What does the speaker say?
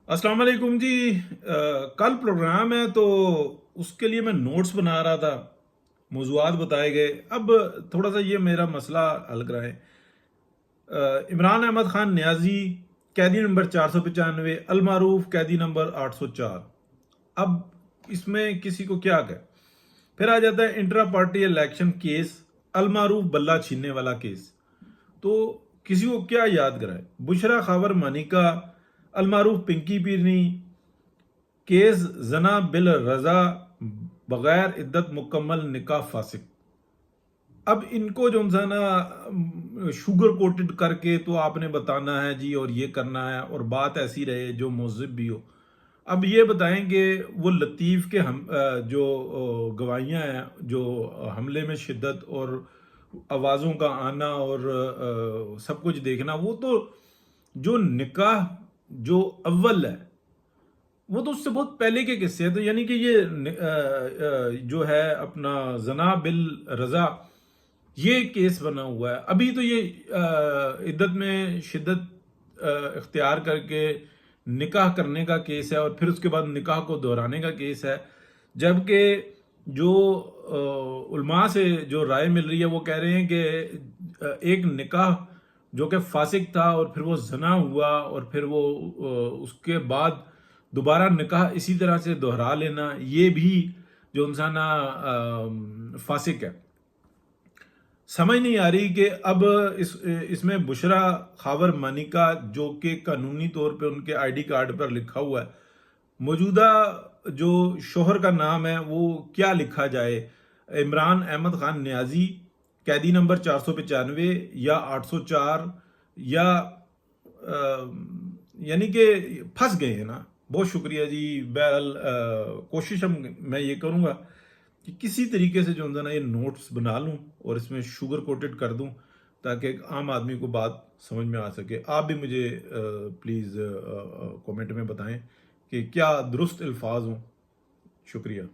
अस्सलाम वालेकुम जी। कल प्रोग्राम है तो उसके लिए मैं नोट्स बना रहा था, मौज़ूआत बताए गए। अब थोड़ा सा ये मेरा मसला हल कराएं। इमरान अहमद खान न्याजी कैदी नंबर 495, अलमारूफ कैदी नंबर 804। अब इसमें किसी को क्या कहे। फिर आ जाता है इंट्रा पार्टी इलेक्शन केस, अलमारूफ बल्ला छीनने वाला केस। तो किसी को क्या याद कराए। बुशरा खावर मानिका, अलमारूफ पिंकी पीरनी, केस जना बिल रजा, बगैर इद्दत मुकम्मल निकाह फासिक। अब इनको जो सा ना शुगर कोटेड करके तो आपने बताना है जी और ये करना है और बात ऐसी रहे जो मुज़िब भी हो। अब ये बताएं कि वो लतीफ़ के जो गवाहियाँ हैं, जो हमले में शिद्दत और आवाज़ों का आना और सब कुछ देखना, वो तो जो निकाह जो अव्वल है वो तो उससे बहुत पहले के किस्से हैं। तो यानी कि ये जो है अपना जना बिल रजा, ये केस बना हुआ है। अभी तो ये इद्दत में शिद्दत इख्तियार करके निकाह करने का केस है और फिर उसके बाद निकाह को दोहराने का केस है। जबकि जो उलमा से जो राय मिल रही है वो कह रहे हैं कि एक निकाह जो कि फासिक था और फिर वो जना हुआ और फिर वो उसके बाद दोबारा निकाह इसी तरह से दोहरा लेना, ये भी जो इंसाना फासिक है। समझ नहीं आ रही कि अब इसमें बुशरा खावर मानिका जो कि कानूनी तौर पे उनके आईडी कार्ड पर लिखा हुआ है, मौजूदा जो शोहर का नाम है वो क्या लिखा जाए। इमरान अहमद खान न्याजी कैदी नंबर 495 या 804 या यानी कि फंस गए हैं ना। बहुत शुक्रिया जी। बहरहाल कोशिश मैं ये करूँगा कि किसी तरीके से जो है ना ये नोट्स बना लूँ और इसमें शुगर कोटेड कर दूँ ताकि एक आम आदमी को बात समझ में आ सके। आप भी मुझे प्लीज़ कमेंट में बताएं कि क्या दुरुस्त अल्फाज हों। शुक्रिया।